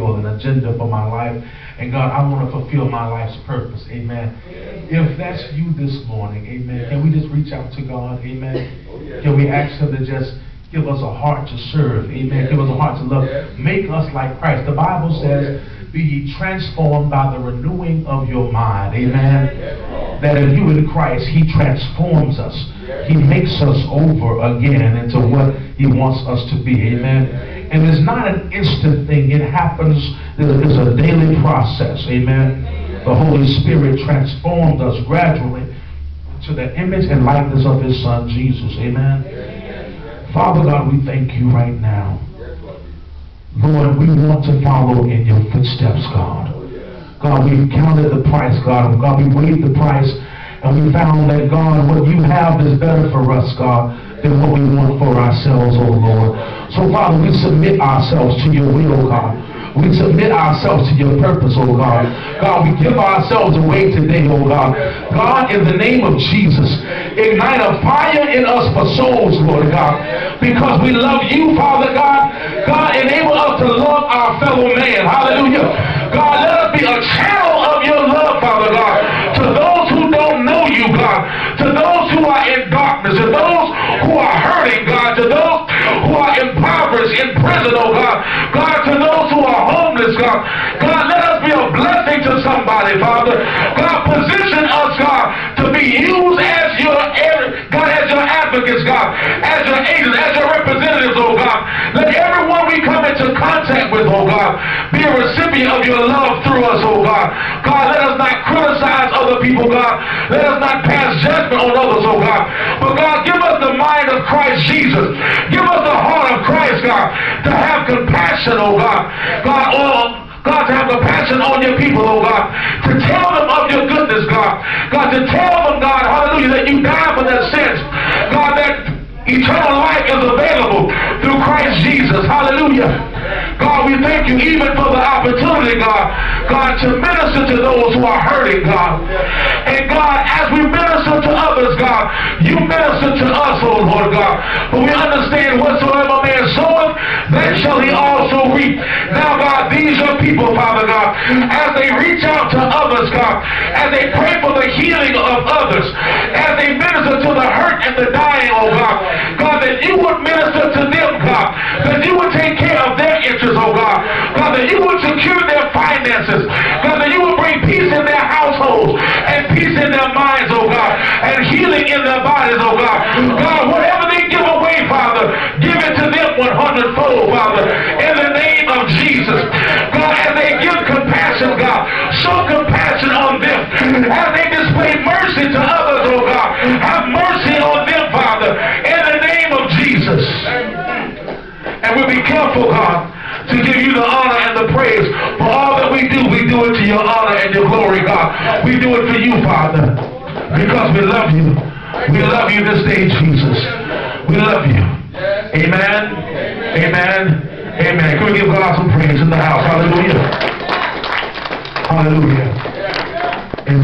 an agenda for my life. And God, I want to fulfill my life's purpose. Amen. If that's you this morning, amen, can we just reach out to God? Amen. Can we ask him to just give us a heart to serve? Amen. Give us a heart to love. Make us like Christ. The Bible says, be ye transformed by the renewing of your mind. Amen. That if you in Christ, he transforms us. He makes us over again into what he wants us to be. Amen. And it's not an instant thing. It happens. It's a daily process. Amen. The Holy Spirit transformed us gradually to the image and likeness of his Son, Jesus. Amen. Father God, we thank you right now. Lord, we want to follow in your footsteps, God. God, we've counted the price, God. God, we weighed the price, and we found that, God, what you have is better for us, God, than what we want for ourselves, oh Lord. So, Father, we submit ourselves to your will, God. We submit ourselves to your purpose, oh God. God, we give ourselves away today, oh God. God, in the name of Jesus, ignite a fire in us for souls, Lord God. Because we love you, Father God. God, enable us to love our fellow man. Hallelujah. God, let us be a channel of your love, Father God, to those who don't know you, God, to those who are in darkness, to those who are hurting, God, to those who are impoverished, in prison, oh God. God, to those who are homeless, God. God, let us be a blessing to somebody, Father. God, position us, God, to be used as your, God, as your advocates, God, as your agents, as your representatives, oh God. Let everyone we come into contact with, oh God, be a recipient of your love through us, oh God. God, let us not criticize other people, God. Let us not pass judgment on others, oh God. But God, give us the mind of Christ Jesus. Give us the heart of Christ, God, to have compassion, oh God. God, to have compassion on your people, oh God. To tell them of your goodness, God. God, to tell them, God, hallelujah, that you died for their sins. God, that eternal life is available through Christ Jesus. Hallelujah. God, we thank you even for the opportunity, God, to minister to those who are hurting, God. And God, as we minister to others, God, you minister to us, oh Lord God. But we understand whatsoever man soweth, that shall he also reap. Now, God, these are people, Father God, as they reach out to others, God, as they pray for the healing of others, as they minister to the hurt and the dying, oh God, God, that you would minister to them, God, that you would take care of their interests, oh God, God, that you would secure their finances, God, that you would bring peace in their households and peace in their minds, oh God, and healing in their bodies, oh God. God, whatever they give away, Father, give it to them 100-fold, Father, in the name of Jesus. God, as they give compassion, God, show compassion on them. As they display mercy to others, oh God, have mercy on them, Father, in the name of Jesus. And we'll be careful, God, to give you the honor and the praise for all that we do it to your honor and your glory, God. We do it for you, Father, because we love you. We love you this day, Jesus. We love you. Amen. Amen. Amen. Can we give God some praise in the house? Hallelujah. Hallelujah. Amen.